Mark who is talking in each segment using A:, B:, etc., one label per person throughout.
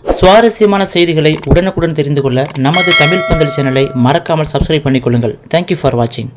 A: சுவாரஸ்யமான செய்திகளை உடனுக்குடன் தெரிந்து கொள்ள நமது தமிழ் பந்தல் சேனலை மறக்காமல் சப்ஸ்கிரைப் பண்ணிக்கொள்ளுங்கள். தேங்க்யூ ஃபார் வாட்சிங்.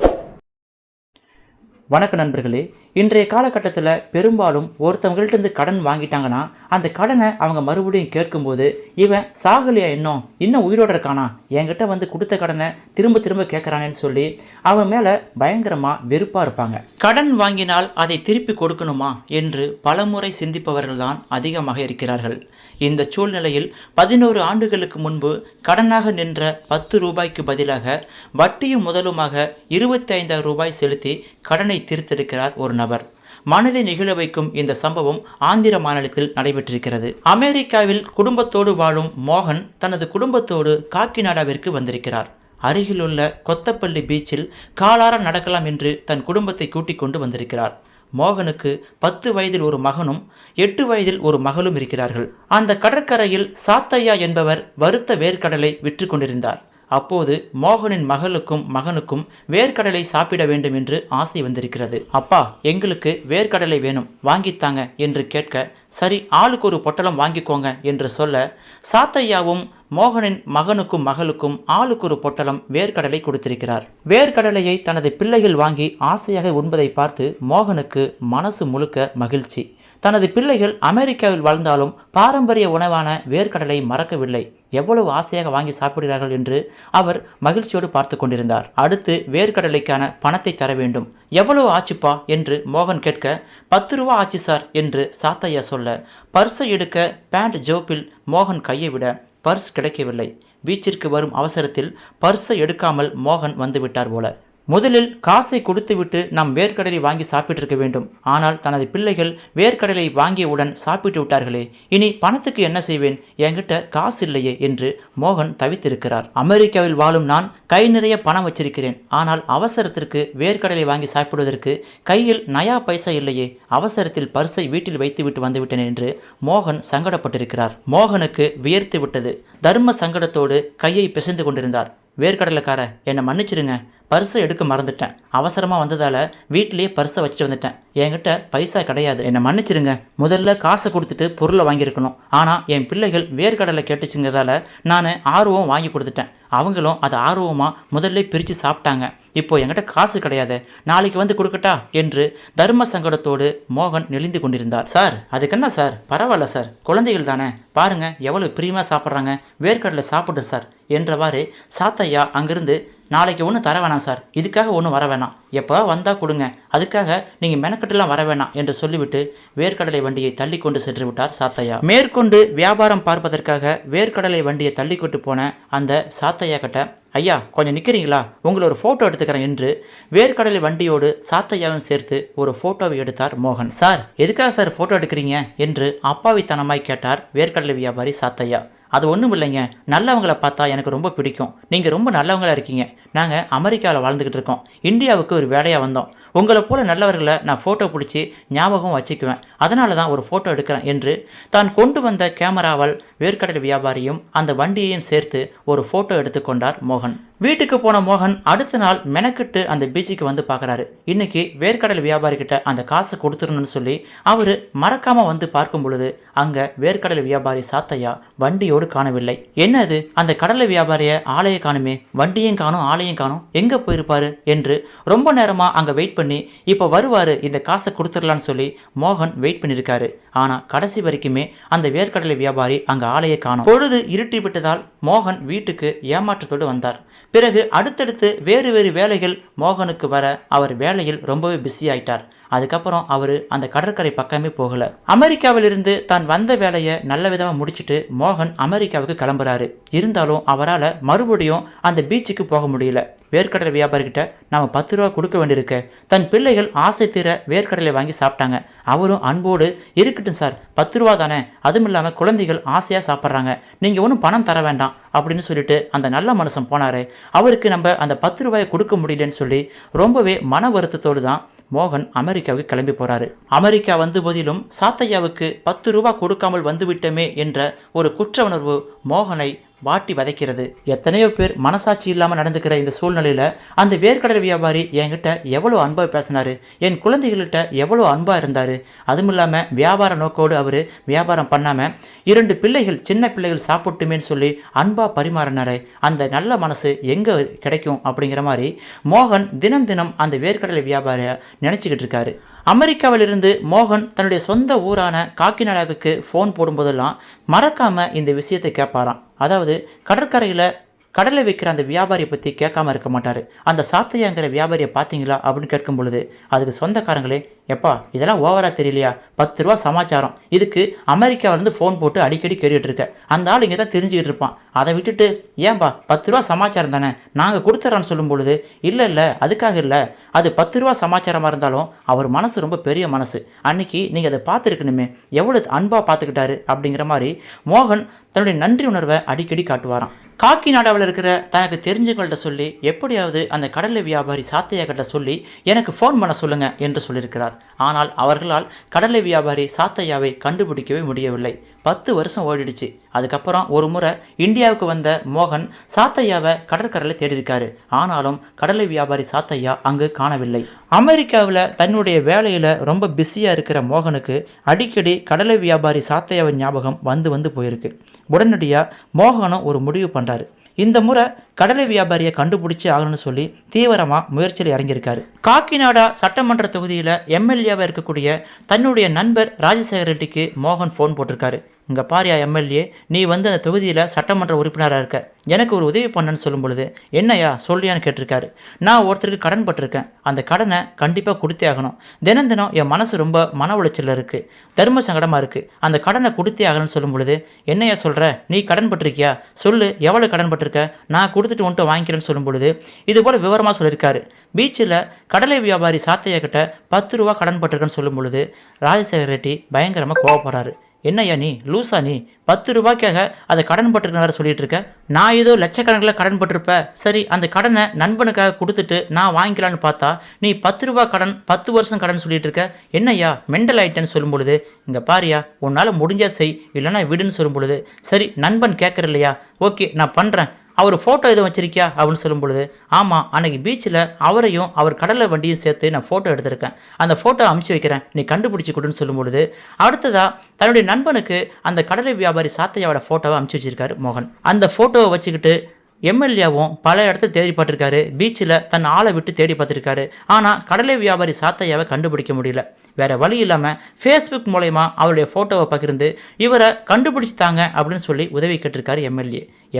A: வணக்க நண்பர்களே, இன்றைய காலகட்டத்தில் பெரும்பாலும் ஒருத்தவங்கள்ட்ட கடன் வாங்கிட்டாங்கன்னா அந்த கடனை அவங்க மறுபடியும் கேட்கும்போது, இவன் சாகலையா, இன்னும் உயிரோடு இருக்கானா, என்கிட்ட கொடுத்த கடனை திரும்ப திரும்ப கேட்குறானேன்னு சொல்லி அவன் மேலே பயங்கரமாக வெறுப்பாக இருப்பாங்க. கடன் வாங்கினால் அதை திருப்பி கொடுக்கணுமா என்று பலமுறை சிந்திப்பவர்கள் தான் அதிகமாக இருக்கிறார்கள். இந்த சூழ்நிலையில் 11 ஆண்டுகளுக்கு முன்பு கடனாக நின்ற 10 ரூபாய்க்கு பதிலாக வட்டியும் முதலுமாக 25,000 ரூபாய் செலுத்தி கடனை தீர்த்திருக்கிறார் ஒரு நபர். மனதை நிகழ வைக்கும் இந்த சம்பவம் ஆந்திர மாநிலத்தில் நடைபெற்றிருக்கிறது. அமெரிக்காவில் குடும்பத்தோடு வாழும் மோகன் தனது குடும்பத்தோடு காக்கிநாடாவிற்கு வந்திருக்கிறார். அருகிலுள்ள கொத்தப்பள்ளி பீச்சில் காலார நடக்கலாம் என்று தன் குடும்பத்தை கூட்டிக் கொண்டு வந்திருக்கிறார். மோகனுக்கு 10 வயதில் ஒரு மகனும் 8 வயதில் ஒரு மகளும் இருக்கிறார்கள். அந்த கடற்கரையில் சாத்தையா என்பவர் வறுத்த வேர்க்கடலை விற்று கொண்டிருந்தார். அப்போது மோகனின் மகளுக்கும் மகனுக்கும் வேர்க்கடலை சாப்பிட வேண்டும் என்று ஆசை வந்திருக்கிறது. அப்பா, எங்களுக்கு வேர்க்கடலை வேணும், வாங்கித்தாங்க என்று கேட்க, சரி ஆளுக்கு ஒரு பொட்டலம் வாங்கிக்கோங்க என்று சொல்ல, சாத்தையாவும் மோகனின் மகனுக்கும் மகளுக்கும் ஆளுக்கு ஒரு பொட்டலம் வேர்க்கடலை கொடுத்திருக்கிறார். வேர்க்கடலையை தனது பிள்ளைகள் வாங்கி ஆசையாக உண்பதை பார்த்து மோகனுக்கு மனசு முழுக்க மகிழ்ச்சி. தனது பிள்ளைகள் அமெரிக்காவில் வாழ்ந்தாலும் பாரம்பரிய உணவான வேர்க்கடலை மறக்கவில்லை. எவ்வளவு ஆசையாக வாங்கி சாப்பிடுகிறார்கள் என்று அவர் மகிழ்ச்சியோடு பார்த்து கொண்டிருந்தார். அடுத்து வேர்க்கடலைக்கான பணத்தை தர வேண்டும். எவ்வளவு ஆச்சுப்பா என்று மோகன் கேட்க, 10 ரூபா ஆச்சு சார் என்று சாத்தையா சொல்ல, பர்ஸை எடுக்க பேண்ட் ஜோப்பில் மோகன் கையை விட பர்ஸ் கிடைக்கவில்லை. பீச்சிற்கு வரும் அவசரத்தில் பர்ஸை எடுக்காமல் மோகன் வந்துவிட்டார் போல. முதலில் காசை கொடுத்துவிட்டு நாம் வேர்க்கடலை வாங்கி சாப்பிட்டிருக்க வேண்டும். ஆனால் தனது பிள்ளைகள் வேர்க்கடலை வாங்கியவுடன் சாப்பிட்டு விட்டார்களே, இனி பணத்துக்கு என்ன செய்வேன், என்கிட்ட காசு இல்லையே என்று மோகன் தவித்திருக்கிறார். அமெரிக்காவில் வாழும் நான் கை நிறைய பணம் வச்சிருக்கிறேன். ஆனால் அவசரத்திற்கு வேர்க்கடலை வாங்கி சாப்பிடுவதற்கு கையில் நயா பைசா இல்லையே, அவசரத்தில் பர்ஸை வீட்டில் வைத்துவிட்டு வந்துவிட்டேன் என்று மோகன் சங்கடப்பட்டிருக்கிறார். மோகனுக்கு வியர்த்து விட்டது. தர்ம சங்கடத்தோடு கையை பிசைந்து கொண்டிருந்தார். வேர்க்கடலைக்கார, என்னை மன்னிச்சிருங்க, பர்ஸை எடுக்க மறந்துட்டேன், அவசரமாக வந்ததால் வீட்டிலேயே பர்ஸை வச்சுட்டு வந்துட்டேன், என்கிட்ட பைசா கிடையாது, என்னை மன்னிச்சிருங்க. முதல்ல காசை கொடுத்துட்டு பொருளை வாங்கியிருக்கணும். ஆனால் என் பிள்ளைகள் வேர்க்கடலை கேட்டுச்சுங்கிறதால நான் ஆர்வம் வாங்கி கொடுத்துட்டேன். அவங்களும் அதை ஆர்வமாக முதல்ல பிரித்து சாப்பிட்டாங்க. இப்போ என்கிட்ட காசு கிடையாது, நாளைக்கு வந்து கொடுக்கட்டா என்று தர்ம சங்கடத்தோடு மோகன் நெளிந்து கொண்டிருந்தார். சார், அதுக்கு என்ன சார், பரவாயில்ல சார், குழந்தைகள் தானே, பாருங்க எவ்வளவு பிரியமாக சாப்பிட்றாங்க, வேர்க்கடலை சாப்பிடு சார் என்றவாறு சாத்தையா அங்கிருந்து, நாளைக்கு ஒன்றும் தர வேணாம் சார், இதுக்காக ஒன்றும் வர வேணாம், எப்போ வந்தால் கொடுங்க, அதுக்காக நீங்கள் மெனக்கட்டுலாம் வர வேணாம் என்று சொல்லிவிட்டு வேர்க்கடலை வண்டியை தள்ளி கொண்டு சென்று விட்டார் சாத்தையா. மேற்கொண்டு வியாபாரம் பார்ப்பதற்காக வேர்க்கடலை வண்டியை தள்ளி கொண்டு போன அந்த சாத்தையா கிட்ட, ஐயா கொஞ்சம் நிற்கிறீங்களா, உங்களை ஒரு ஃபோட்டோ எடுத்துக்கிறேன் என்று வேர்க்கடலை வண்டியோடு சாத்தையாவும் சேர்த்து ஒரு ஃபோட்டோவை எடுத்தார் மோகன். சார், எதுக்காக சார் ஃபோட்டோ எடுக்கிறீங்க என்று அப்பாவித்தனமாய் கேட்டார் வேர்க்கடலை வியாபாரி சாத்தையா. அது ஒன்றும் இல்லைங்க, நல்லவங்களை பார்த்தா எனக்கு ரொம்ப பிடிக்கும், நீங்கள் ரொம்ப நல்லவங்களா இருக்கீங்க, நாங்கள் அமெரிக்காவில் வாழ்ந்துக்கிட்டு இருக்கோம், இந்தியாவுக்கு ஒரு வேலையாக வந்தோம், உங்களை போல நல்லவர்களை நான் ஃபோட்டோ பிடிச்சி ஞாபகம் வச்சுக்குவேன், அதனால தான் ஒரு ஃபோட்டோ எடுக்கிறேன் என்று தான் கொண்டு வந்த கேமராவால் வேர்க்கடலை வியாபாரியும் அந்த வண்டியையும் சேர்த்து ஒரு ஃபோட்டோ எடுத்துக்கொண்டார் மோகன். வீட்டுக்கு போன மோகன் அடுத்த நாள் மெனக்கிட்டு அந்த பீச்சுக்கு வந்து பார்க்குறாரு. இன்னைக்கு வேர்க்கடலை வியாபாரிக்கிட்ட அந்த காசை கொடுத்துடணும்னு சொல்லி அவர் மறக்காமல் வந்து பார்க்கும் பொழுது அங்கே வேர்க்கடலை வியாபாரி சாத்தையா வண்டியோடு காணவில்லை. என்ன அது, அந்த கடலை வியாபாரியை ஆளையை காணுமே, வண்டியும் காணும் ஆளையும் காணும், எங்கே போயிருப்பாரு என்று ரொம்ப நேரமாக அங்கே வெயிட் பண்ணி இப்போ வருவார், இந்த காசை கொடுத்துடலான்னு சொல்லி மோகன் வெயிட் பண்ணியிருக்காரு. ஆனால் கடைசி வரைக்குமே அந்த வேர்க்கடலை வியாபாரி அங்கே ஆளையை காணும். பொழுது இருட்டி விட்டதால் மோகன் வீட்டுக்கு ஏமாற்றத்தோடு வந்தார். பிறகு அடுத்தடுத்து வேறு வேறு வேலைகள் மோகனுக்கு வர அவர் வேலையில் ரொம்பவே பிஸி ஆயிட்டார். அதுக்கப்புறம் அவர் அந்த கடற்கரை பக்கமே போகல. அமெரிக்காவிலிருந்து தான் வந்த வேலையை நல்ல விதமாக முடிச்சுட்டு மோகன் அமெரிக்காவுக்கு கிளம்புறாரு. இருந்தாலும் அவரால் மறுபடியும் அந்த பீச்சுக்கு போக முடியல. வேர்க்கடலை வியாபாரிகிட்ட நாம் 10 ரூபா கொடுக்க வேண்டியிருக்கு. தன் பிள்ளைகள் ஆசை தீர வேர்க்கடலை வாங்கி சாப்பிட்டாங்க. அவரும் அன்போடு, இருக்கட்டும் சார், 10 ரூபா தானே, அதுவும் இல்லாமல் குழந்தைகள் ஆசையாக சாப்பிட்றாங்க, நீங்கள் ஒன்றும் பணம் தர வேண்டாம் அப்படின்னு சொல்லிட்டு அந்த நல்ல மனுஷன் போனார். அவருக்கு நம்ம அந்த 10 ரூபாயை கொடுக்க முடியலன்னு சொல்லி ரொம்பவே மன வருத்தத்தோடு தான் மோகன் அமெரிக்காவுக்கு கிளம்பி போறாரு. அமெரிக்கா வந்த போதிலும் சாத்தையாவுக்கு 10 ரூபா கொடுக்காமல் வந்துவிட்டமே என்ற ஒரு குற்ற உணர்வு மோகனை வாட்டி வதைக்கிறது. எத்தனையோ பேர் மனசாட்சி இல்லாமல் நடந்துக்கிற இந்த சூழ்நிலையில் அந்த வேர்க்கடலை வியாபாரி என்கிட்ட எவ்வளோ அன்பாக பேசினார், என் குழந்தைகள்கிட்ட எவ்வளோ அன்பாக இருந்தார். அதுவும் இல்லாமல் வியாபார நோக்கோடு அவர் வியாபாரம் பண்ணாமல் 2 பிள்ளைகள் சின்ன பிள்ளைகள் சாப்பிட்டுமேன்னு சொல்லி அன்பாக பரிமாறினாரே, அந்த நல்ல மனசு எங்கே கிடைக்கும் அப்படிங்கிற மாதிரி மோகன் தினம் தினம் அந்த வேர்க்கடலை வியாபாரியை நினச்சிக்கிட்டு இருக்காரு. அமெரிக்காவிலிருந்து மோகன் தன்னுடைய சொந்த ஊரான காக்கிநாடாவுக்கு ஃபோன் போடும்போதெல்லாம் மறக்காமல் இந்த விஷயத்தை கேட்பாராம். அதாவது கடற்கரையில் கடலை விற்கிற அந்த வியாபாரியை பற்றி கேட்காம இருக்க மாட்டார். அந்த சாத்தையாங்கிற வியாபாரியை பார்த்தீங்களா அப்படின்னு கேட்கும் பொழுது அதுக்கு சொந்தக்காரங்களே, எப்பா இதெல்லாம் ஓவராக தெரியலையா, 10 ரூபா சமாச்சாரம், இதுக்கு அமெரிக்காவிலேருந்து ஃபோன் போட்டு அடிக்கடி கேட்டுகிட்டு இருக்க, அந்த ஆள் இங்கே தான் தெரிஞ்சுக்கிட்டு இருப்பான், அதை விட்டுட்டு ஏன்பா 10 ரூபா சமாச்சாரம் தானே நாங்கள் கொடுத்துட்றான்னு சொல்லும் பொழுது இல்லை அதுக்காக இல்லை, அது 10 ரூபா சமாச்சாரமாக இருந்தாலும் அவர் மனசு ரொம்ப பெரிய மனசு, அன்னைக்கு நீங்கள் அதை பார்த்துருக்கணுமே, எவ்வளோ அன்பாக பார்த்துக்கிட்டாரு அப்படிங்கிற மாதிரி மோகன் தன்னுடைய நன்றி உணர்வை அடிக்கடி காட்டுவாராம். காக்கிநாடாவில் இருக்கிற தனக்கு தெரிஞ்சவங்கள்ட்ட சொல்லி எப்படியாவது அந்த கடலை வியாபாரி சாத்தையா கிட்ட சொல்லி எனக்கு ஃபோன் பண்ண சொல்லுங்க என்று சொல்லியிருக்கிறார். ஆனால் அவர்களால் கடலை வியாபாரி சாத்தையாவை கண்டுபிடிக்கவே முடியவில்லை. 10 வருஷம் ஓடிடுச்சு. அதுக்கப்புறம் ஒரு முறை இந்தியாவுக்கு வந்த மோகன் சாத்தையாவை கடற்கரையில் தேடியிருக்காரு. ஆனாலும் கடலை வியாபாரி சாத்தையா அங்கு காணவில்லை. அமெரிக்காவில் தன்னுடைய வேலையில் ரொம்ப பிஸியாக இருக்கிற மோகனுக்கு அடிக்கடி கடலை வியாபாரி சாத்தையாவின் ஞாபகம் வந்து போயிருக்கு. உடனடியாக மோகனும் ஒரு முடிவு பண்ணுறாரு. இந்த முறை கடலை வியாபாரியை கண்டுபிடிச்சி ஆகணும்னு சொல்லி தீவிரமாக முயற்சியில் இறங்கியிருக்காரு. காக்கிநாடா சட்டமன்ற தொகுதியில் எம்எல்ஏவாக இருக்கக்கூடிய தன்னுடைய நண்பர் ராஜசேகர ரெட்டிக்கு மோகன் ஃபோன் போட்டிருக்காரு. இங்கே பாரியா எம்எல்ஏ, நீ வந்து அந்த தொகுதியில் சட்டமன்ற உறுப்பினராக இருக்க, எனக்கு ஒரு உதவி பண்ணன்னு சொல்லும் பொழுது என்னையா சொல்லியான்னு கேட்டிருக்காரு. நான் ஒருத்தருக்கு கடன் பட்டிருக்கேன், அந்த கடனை கண்டிப்பாக கொடுத்தே ஆகணும், தினம் தினம் என் மனசு ரொம்ப மன உளைச்சலில் இருக்குது, தர்ம சங்கடமாக இருக்குது, அந்த கடனை கொடுத்தே ஆகணும்னு சொல்லும் பொழுது என்னையா சொல்கிற, நீ கடன் பட்டிருக்கியா, சொல்லு எவ்வளோ கடன் பட்டிருக்க, நான் கொடுத்துட்டு வந்துட்டு வாங்கிக்கிறேன்னு சொல்லும் பொழுது இது போல் விவரமாக சொல்லியிருக்காரு. பீச்சில் கடலை வியாபாரி சாத்தையா கிட்ட 10 ரூபா கடன் பட்டிருக்கேன்னு சொல்லும் பொழுது ராஜசேகர ரெட்டி பயங்கரமாக கோவப்படுறாரு. என்னையா நீ லூசா, நீ 10 ரூபாய்க்காக அதை கடன் பட்டிருக்க வேறு சொல்லிட்டு இருக்க, நான் ஏதோ லட்சக்கணக்கில் கடன் பட்டிருப்ப, சரி அந்த கடனை நண்பனுக்காக கொடுத்துட்டு நான் வாங்கிக்கலான்னு பார்த்தா நீ 10 ரூபா கடன் 10 வருஷம் கடன் சொல்லிட்டு இருக்க, என்னையா மெண்டல் ஆயிட்டேன்னு சொல்லும் பொழுது இங்கே பாரியா உன்னால் முடிஞ்சா செய், இல்லைன்னா விடுன்னு சொல்லும் பொழுது சரி நண்பன் கேட்குற இல்லையா, ஓகே நான் பண்ணுறேன், அவர் ஃபோட்டோ எதுவும் வச்சிருக்கியா அப்படின்னு சொல்லும் பொழுது ஆமாம், அன்றைக்கி பீச்சில் அவரையும் அவர் கடலை வண்டியும் சேர்த்து நான் ஃபோட்டோ எடுத்திருக்கேன், அந்த ஃபோட்டோ அமுச்சு வைக்கிறேன், நீ கண்டுபிடிச்சி கொடுன்னு சொல்லும் பொழுது அடுத்ததாக தன்னுடைய நண்பனுக்கு அந்த கடலை வியாபாரி சாத்தையாவோட ஃபோட்டோவை அமுச்சு வச்சிருக்காரு மோகன். அந்த ஃபோட்டோவை வச்சுக்கிட்டு எம்எல்ஏவும் பல இடத்துல தேடி பார்த்துருக்காரு, பீச்சில் தன் ஆளை விட்டு தேடி பார்த்துருக்காரு. ஆனால் கடலை வியாபாரி சாத்தையாவை கண்டுபிடிக்க முடியல. வேறு வழி இல்லாமல் ஃபேஸ்புக் மூலயமா அவருடைய ஃபோட்டோவை பகிர்ந்து இவரை கண்டுபிடிச்சி தாங்க அப்படின்னு சொல்லி உதவி கேட்டிருக்காரு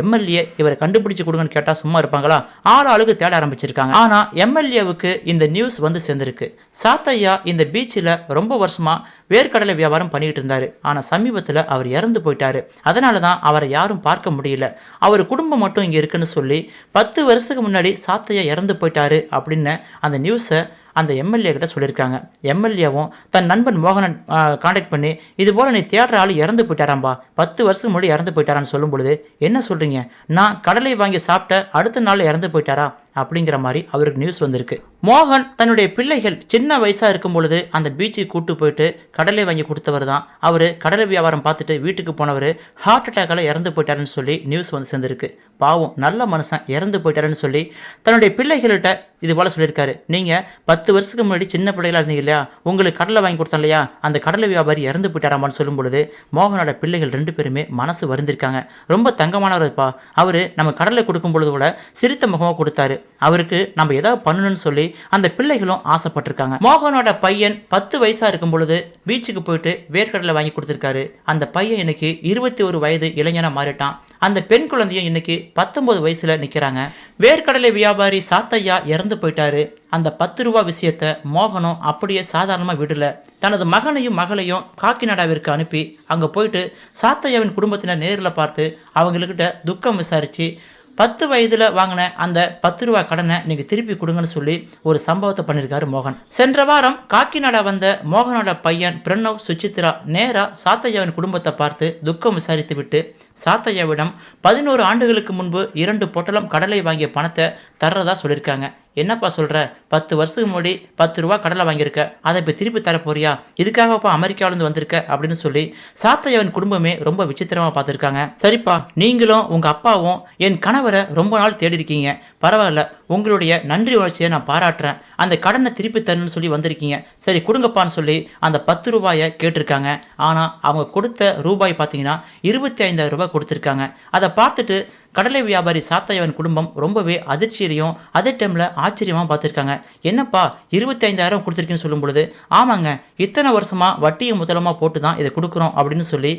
A: எம்எல்ஏ இவரை கண்டுபிடிச்சி கொடுங்கன்னு கேட்டால் சும்மா இருப்பாங்களா, ஆளுக்கு தேட ஆரம்பிச்சிருக்காங்க. ஆனால் எம்எல்ஏவுக்கு இந்த நியூஸ் வந்து சேர்ந்துருக்கு. சாத்தையா இந்த பீச்சில் ரொம்ப வருஷமாக வேர்க்கடலை வியாபாரம் பண்ணிக்கிட்டு இருந்தார். ஆனால் சமீபத்தில் அவர் இறந்து போயிட்டார். அதனால தான் அவரை யாரும் பார்க்க முடியல, அவர் குடும்பம் மட்டும் இங்கே இருக்குன்னு சொல்லி 10 வருஷத்துக்கு முன்னாடி சாத்தையா இறந்து போயிட்டாரு அப்படின்னு அந்த நியூஸை அந்த எம்எல்ஏ கிட்ட சொல்லியிருக்காங்க. எம்எல்ஏவும் தன் நண்பன் மோகனன் காண்டாக்ட் பண்ணி இது போல் நீ தேடுற ஆள் இறந்து போயிட்டாராம்பா, 10 வருஷம் முன்னாடி இறந்து போயிட்டாரான்னு சொல்லும் பொழுது என்ன சொல்கிறீங்க, நான் கடலை வாங்கி சாப்பிட்ட அடுத்த நாள் இறந்து போயிட்டாரா அப்படிங்கிற மாதிரி அவருக்கு நியூஸ் வந்திருக்கு. மோகன் தன்னுடைய பிள்ளைகள் சின்ன வயசாக இருக்கும் பொழுது அந்த பீச்சுக்கு கூட்டு போயிட்டு கடலை வாங்கி கொடுத்தவர் தான். அவர் கடலை வியாபாரம் பார்த்துட்டு வீட்டுக்கு போனவர் ஹார்ட் அட்டாக்கால் இறந்து போயிட்டாருன்னு சொல்லி நியூஸ் வந்து சேர்ந்துருக்கு. பாவம் நல்ல மனுஷன் இறந்து போயிட்டாருன்னு சொல்லி தன்னுடைய பிள்ளைகள்கிட்ட இது போல் சொல்லியிருக்காரு. நீங்கள் 10 வருஷத்துக்கு முன்னாடி சின்ன பிள்ளைகளாக இருந்தீங்க இல்லையா, உங்களுக்கு கடலை வாங்கி கொடுத்தோம் இல்லையா, அந்த கடலை வியாபாரி இறந்து போயிட்டாராமான்னு சொல்லும் பொழுது மோகனோட பிள்ளைகள் 2 பேருமே மனசு வருந்திருக்காங்க. ரொம்ப தங்கமானவர்ப்பா, அவர் நம்ம கடலை கொடுக்கும் பொழுது கூட சிரித்த முகமாக கொடுத்தாரு, அவருக்கு நம்ம ஏதாவது பண்ணணும்னு சொல்லி அந்த பிள்ளைகளும் ஆசைப்பட்டிருக்காங்க. மோகனோட பையன் 10 வயசாக இருக்கும் பொழுது பீச்சுக்கு போயிட்டு வேர்க்கடலை வாங்கி கொடுத்துருக்காரு. அந்த பையன் இன்னைக்கு 21 வயது இளைஞனா மாறிட்டான். அந்த பெண் குழந்தையும் இன்னைக்கு 19 வயசுல நிற்கிறாங்க. வேர்க்கடலை வியாபாரி சாத்தையா இறந்து போயிட்டாரு. அந்த 10 ரூபா விஷயத்தை மோகனும் அப்படியே சாதாரணமாக விடல. தனது மகனையும் மகளையும் காக்கிநாடாவிற்கு அனுப்பி அங்கே போயிட்டு சாத்தையாவின் குடும்பத்தினர் நேரில் பார்த்து அவங்கக்கிட்ட துக்கம் விசாரித்து 10 வயதில் வாங்கின அந்த 10 ரூபா கடனை நீங்கள் திருப்பி கொடுங்கன்னு சொல்லி ஒரு சம்பவத்தை பண்ணியிருக்காரு மோகன். சென்ற வாரம் காக்கிநாடா வந்த மோகனோட பையன் பிரணவ் சுசித்ரா நேராக சாத்தையாவின் குடும்பத்தை பார்த்து துக்கம் விசாரித்து விட்டு சாத்தையாவிடம் 11 ஆண்டுகளுக்கு முன்பு 2 பொட்டலம் கடலை வாங்கிய பணத்தை தர்றதா சொல்லியிருக்காங்க. என்னப்பா சொல்கிற? 10 வருஷத்துக்கு முன்னாடி 10 ரூபா கடலை வாங்கியிருக்க, அதை இப்போ திருப்பி தர போறியா? இதுக்காகப்பா அமெரிக்காவிலேருந்து வந்திருக்க அப்படின்னு சொல்லி சாத்தையாவின் குடும்பமே ரொம்ப விசித்திரமாக பார்த்துருக்காங்க. சரிப்பா, நீங்களும் உங்கள் அப்பாவும் என் கணவரை ரொம்ப நாள் தேடி இருக்கீங்க. பரவாயில்ல, உங்களுடைய நன்றி உணர்ச்சியை நான் பாராட்டுறேன். அந்த கடனை திருப்பி தரணும்னு சொல்லி வந்திருக்கீங்க. சரி கொடுங்கப்பான்னு சொல்லி அந்த 10 ரூபாயை கேட்டிருக்காங்க. ஆனால் அவங்க கொடுத்த ரூபாய் பார்த்தீங்கன்னா 25,000 ரூபாய் கொடுத்துருக்காங்க. அதை பார்த்துட்டு கடலை வியாபாரி சாத்தையாவின் குடும்பம் ரொம்பவே அதிர்ச்சியிலையும் அதே டைமில் ஆச்சரியமாக பார்த்துருக்காங்க. என்னப்பா 25,000 கொடுத்துருக்கீன்னு சொல்லும் பொழுது, ஆமாங்க, இத்தனை வருஷமாக வட்டியும் முதலமாக போட்டு தான் இதை கொடுக்குறோம் அப்படின்னு சொல்லி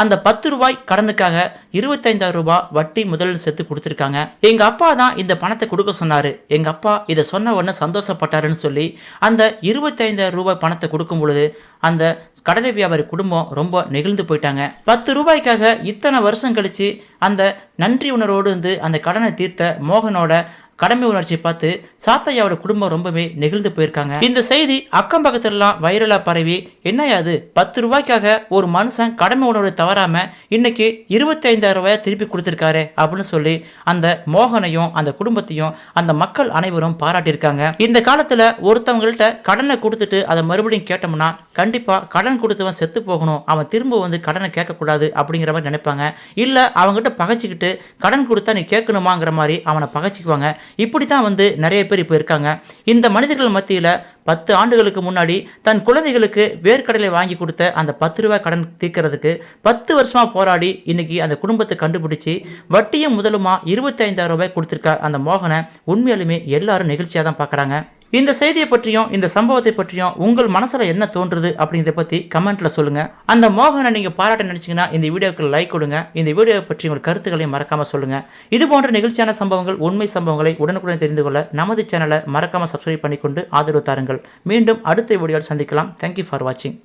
A: அந்த 10 ரூபாய் கடனுக்காக 25,000 ரூபாய் வட்டி முதலில் சேர்த்து கொடுத்துருக்காங்க. எங்கள் அப்பா தான் இந்த பணத்தை கொடுக்க சொன்னார், எங்கள் அப்பா இதை சொன்ன உடனே சந்தோஷப்பட்டாருன்னு சொல்லி அந்த 25,000 ரூபாய் பணத்தை கொடுக்கும் பொழுது அந்த கடலை வியாபாரி குடும்பம் ரொம்ப நெகிழ்ந்து போயிட்டாங்க. 10 ரூபாய்க்காக இத்தனை வருஷம் கழிச்சு அந்த நன்றி உணர்வோடு அந்த கடனை தீர்த்த மோகனோட கடமை உணர்ச்சியை பார்த்து சாத்தையாவோட குடும்பம் ரொம்பவே நெகிழ்ந்து போயிருக்காங்க. இந்த செய்தி அக்கம் பக்கத்துலலாம் வைரலா பரவி, என்னையாது 10 ரூபாய்க்காக ஒரு மனுஷன் கடமை உணர்வை தவறாம இன்னைக்கு 25,000 ரூபாய் திருப்பி கொடுத்துருக்காரு அப்படின்னு சொல்லி அந்த மோகனையும் அந்த குடும்பத்தையும் அந்த மக்கள் அனைவரும் பாராட்டியிருக்காங்க. இந்த காலத்துல ஒருத்தவங்கள்ட்ட கடனை கொடுத்துட்டு அதை மறுபடியும் கேட்டோம்னா கண்டிப்பா கடன் கொடுத்தவன் செத்து போகணும், அவன் திரும்ப கடனை கேட்கக்கூடாது அப்படிங்கிற மாதிரி நினைப்பாங்க. இல்ல அவங்ககிட்ட பகைச்சிக்கிட்டு கடன் கொடுத்தா நீ கேட்கணுமாங்கிற மாதிரி அவனை பகைச்சிக்குவாங்க. இப்படி தான் நிறைய பேர் இப்போ இருக்காங்க. இந்த மனிதர்கள் மத்தியில் 10 ஆண்டுகளுக்கு முன்னாடி தன் குழந்தைகளுக்கு வேர்க்கடலை வாங்கி கொடுத்த அந்த 10 ரூபாய் கடன் தீர்க்கிறதுக்கு 10 வருஷமாக போராடி இன்னைக்கு அந்த குடும்பத்தை கண்டுபிடிச்சி வட்டியும் முதலுமா 25,000 ரூபாய் கொடுத்துருக்க அந்த மோகனை உண்மையாலுமே எல்லாரும் நெகிழ்ச்சியாக தான் பார்க்குறாங்க. இந்த செய்தியை பற்றியும் இந்த சம்பவத்தை பற்றியும் உங்கள் மனசில் என்ன தோன்றுது அப்படிங்கிறத பற்றி கமெண்ட்ல சொல்லுங்க. அந்த மோகனை நீங்கள் பாராட்ட நினைச்சீங்கன்னா இந்த வீடியோவுக்கு லைக் கொடுங்க. இந்த வீடியோவை பற்றி உங்கள் கருத்துக்களையும் மறக்காம சொல்லுங்க. இது போன்ற நிகழ்ச்சியான சம்பவங்கள், உண்மை சம்பவங்களை உடனுக்குடன் தெரிந்து கொள்ள நமது சேனலை மறக்காம சப்ஸ்கிரைப் பண்ணிக்கொண்டு ஆதரவு தாருங்கள். மீண்டும் அடுத்த வீடியோவில் சந்திக்கலாம். தேங்க்யூ ஃபார் வாட்சிங்.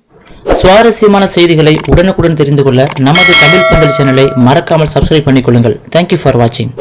A: சுவாரஸ்யமான செய்திகளை உடனுக்குடன் தெரிந்து கொள்ள நமது தமிழ் பந்தல் சேனலை மறக்காமல் சப்ஸ்கிரைப் பண்ணிக்கொள்ளுங்கள். தேங்க்யூ ஃபார் வாட்சிங்.